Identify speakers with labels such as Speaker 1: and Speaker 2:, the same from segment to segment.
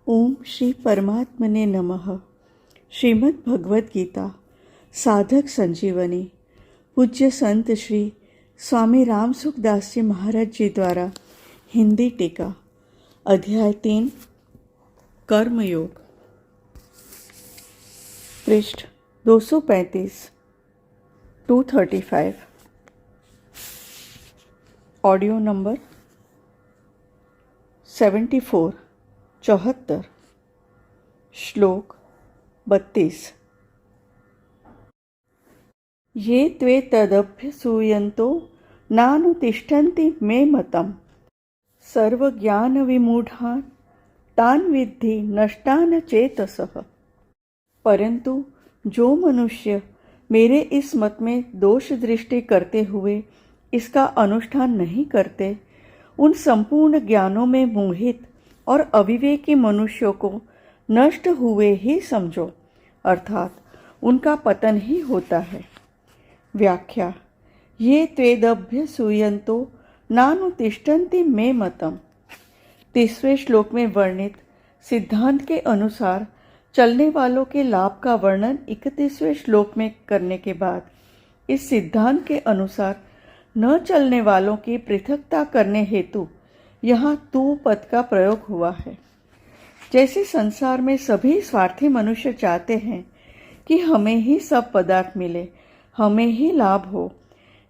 Speaker 1: ओम श्री परमात्मने नमः। श्रीमद् भगवद गीता साधक संजीवनी पूज्य संत श्री स्वामी राम सुखदास जी महाराज जी द्वारा हिंदी टीका अध्याय 3 कर्मयोग पृष्ठ 235 235 ऑडियो नंबर 74 74 श्लोक 32 ये त्वे तदभ्यसूयन्तो नानुतिष्ठन्ति मे मतम् सर्वज्ञानविमूढान् तान् विद्धि नष्टान चेतसः। परंतु जो मनुष्य मेरे इस मत में दोष दृष्टि करते हुए इसका अनुष्ठान नहीं करते, उन संपूर्ण ज्ञानों में मोहित और अविवेकी मनुष्यों को नष्ट हुए ही समझो, अर्थात उनका पतन ही होता है। व्याख्या। ये त्वेदभ्यसूयन्तो नानुतिष्ठन्ति मे मतम्। 30वें श्लोक में वर्णित सिद्धांत के अनुसार चलने वालों के लाभ का वर्णन 31वें श्लोक में करने के बाद इस सिद्धांत के अनुसार न चलने वालों की पृथकता करने हेतु यहाँ तू पद का प्रयोग हुआ है। जैसे संसार में सभी स्वार्थी मनुष्य चाहते हैं कि हमें ही सब पदार्थ मिले, हमें ही लाभ हो,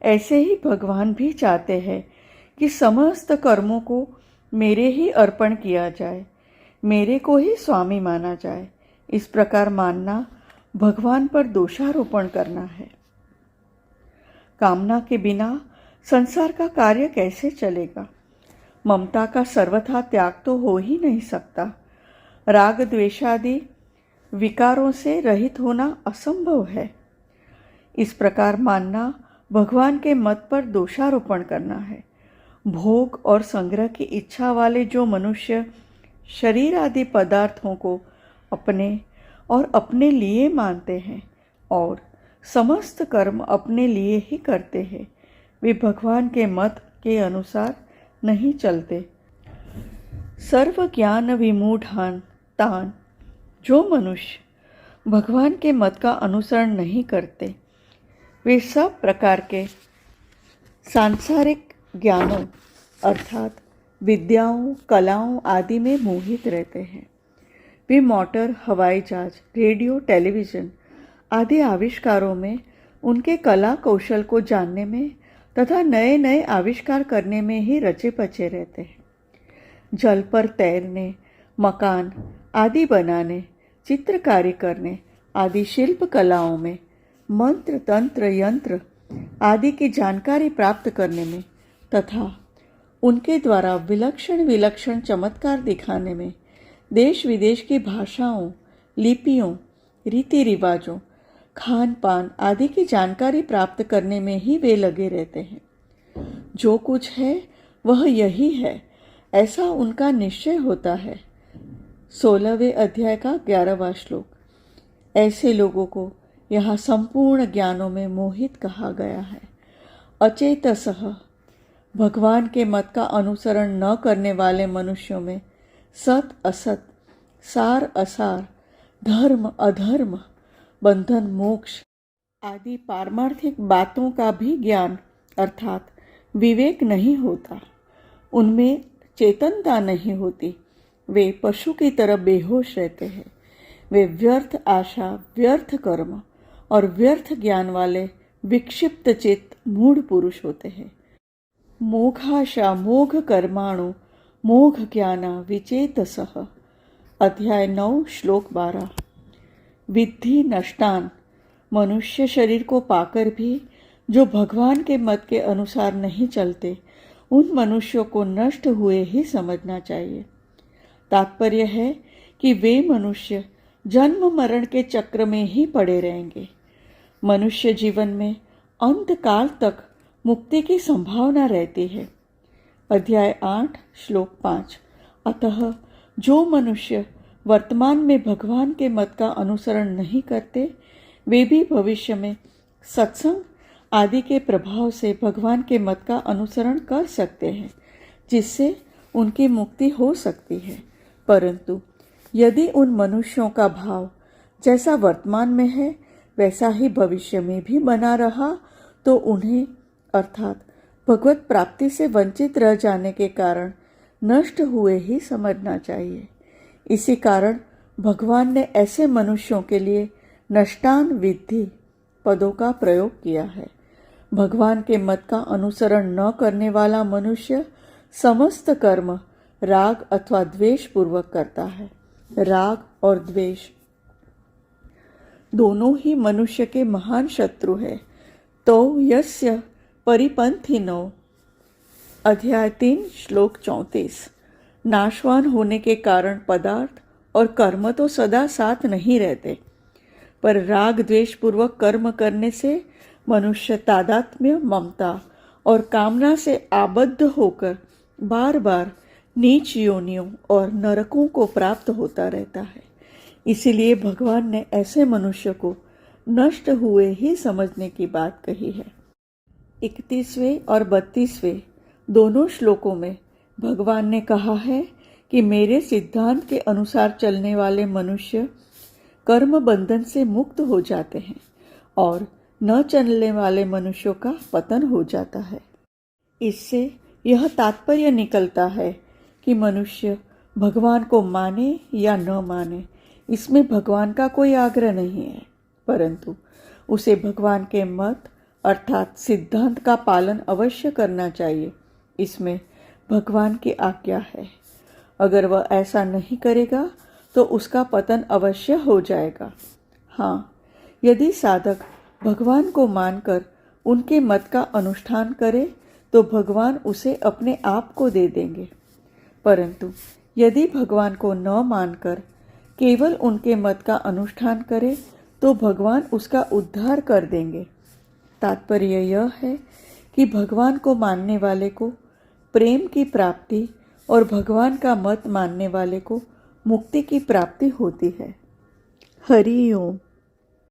Speaker 1: ऐसे ही भगवान भी चाहते हैं कि समस्त कर्मों को मेरे ही अर्पण किया जाए, मेरे को ही स्वामी माना जाए। इस प्रकार मानना भगवान पर दोषारोपण करना है। कामना के बिना संसार का कार्य कैसे चलेगा? ममता का सर्वथा त्याग तो हो ही नहीं सकता। राग द्वेषादि विकारों से रहित होना असंभव है। इस प्रकार मानना भगवान के मत पर दोषारोपण करना है। भोग और संग्रह की इच्छा वाले जो मनुष्य शरीर आदि पदार्थों को अपने और अपने लिए मानते हैं और समस्त कर्म अपने लिए ही करते हैं, वे भगवान के मत के अनुसार नहीं चलते। सर्व ज्ञान विमूढ़ान तान, जो मनुष्य भगवान के मत का अनुसरण नहीं करते, वे सब प्रकार के सांसारिक ज्ञानों अर्थात विद्याओं, कलाओं आदि में मोहित रहते हैं। वे मोटर, हवाई जहाज, रेडियो, टेलीविज़न आदि आविष्कारों में, उनके कला कौशल को जानने में तथा नए नए आविष्कार करने में ही रचे पचे रहते हैं। जल पर तैरने, मकान आदि बनाने, चित्रकारी करने आदि शिल्प कलाओं में, मंत्र, तंत्र, यंत्र आदि की जानकारी प्राप्त करने में तथा उनके द्वारा विलक्षण विलक्षण चमत्कार दिखाने में, देश विदेश की भाषाओं, लिपियों, रीति रिवाजों, खान पान आदि की जानकारी प्राप्त करने में ही वे लगे रहते हैं। जो कुछ है वह यही है, ऐसा उनका निश्चय होता है। 16वें अध्याय का 11वां श्लोक। ऐसे लोगों को यहाँ संपूर्ण ज्ञानों में मोहित कहा गया है। अचेतसः, भगवान के मत का अनुसरण न करने वाले मनुष्यों में सत असत, सार असार, धर्म अधर्म, बंधन मोक्ष आदि पारमार्थिक बातों का भी ज्ञान अर्थात विवेक नहीं होता। उनमें चेतनता नहीं होती। वे पशु की तरह बेहोश रहते हैं। वे व्यर्थ आशा, व्यर्थ कर्म और व्यर्थ ज्ञान वाले विक्षिप्त चित्त मूढ़ पुरुष होते हैं। मोघाशा मोघ कर्माणु मोघ ज्ञाना विचेतसः। अध्याय 9 श्लोक 12। विद्धि नष्टान, मनुष्य शरीर को पाकर भी जो भगवान के मत के अनुसार नहीं चलते, उन मनुष्यों को नष्ट हुए ही समझना चाहिए। तात्पर्य है कि वे मनुष्य जन्म मरण के चक्र में ही पड़े रहेंगे। मनुष्य जीवन में अंत काल तक मुक्ति की संभावना रहती है। अध्याय 8 श्लोक 5। अतः जो मनुष्य वर्तमान में भगवान के मत का अनुसरण नहीं करते, वे भी भविष्य में सत्संग आदि के प्रभाव से भगवान के मत का अनुसरण कर सकते हैं, जिससे उनकी मुक्ति हो सकती है। परंतु यदि उन मनुष्यों का भाव जैसा वर्तमान में है वैसा ही भविष्य में भी बना रहा तो उन्हें अर्थात भगवत प्राप्ति से वंचित रह जाने के कारण नष्ट हुए ही समझना चाहिए। इसी कारण भगवान ने ऐसे मनुष्यों के लिए नष्टान विद्धि पदों का प्रयोग किया है। भगवान के मत का अनुसरण न करने वाला मनुष्य समस्त कर्म राग अथवा द्वेष पूर्वक करता है। राग और द्वेष दोनों ही मनुष्य के महान शत्रु है। तो यस्य परिपंथिनो अध्याय 3 श्लोक 34। नाशवान होने के कारण पदार्थ और कर्म तो सदा साथ नहीं रहते, पर राग द्वेष पूर्वक कर्म करने से मनुष्य तादात्म्य ममता और कामना से आबद्ध होकर बार बार नीच योनियों और नरकों को प्राप्त होता रहता है। इसीलिए भगवान ने ऐसे मनुष्य को नष्ट हुए ही समझने की बात कही है। 31वें और 32वें दोनों श्लोकों में भगवान ने कहा है कि मेरे सिद्धांत के अनुसार चलने वाले मनुष्य कर्म बंधन से मुक्त हो जाते हैं और न चलने वाले मनुष्यों का पतन हो जाता है। इससे यह तात्पर्य निकलता है कि मनुष्य भगवान को माने या न माने, इसमें भगवान का कोई आग्रह नहीं है, परंतु उसे भगवान के मत अर्थात सिद्धांत का पालन अवश्य करना चाहिए। इसमें भगवान की आज्ञा है। अगर वह ऐसा नहीं करेगा तो उसका पतन अवश्य हो जाएगा। हाँ, यदि साधक भगवान को मानकर उनके मत का अनुष्ठान करे तो भगवान उसे अपने आप को दे देंगे, परंतु यदि भगवान को न मानकर केवल उनके मत का अनुष्ठान करे तो भगवान उसका उद्धार कर देंगे। तात्पर्य यह है कि भगवान को मानने वाले को प्रेम की प्राप्ति और भगवान का मत मानने वाले को मुक्ति की प्राप्ति होती है। हरि ओम।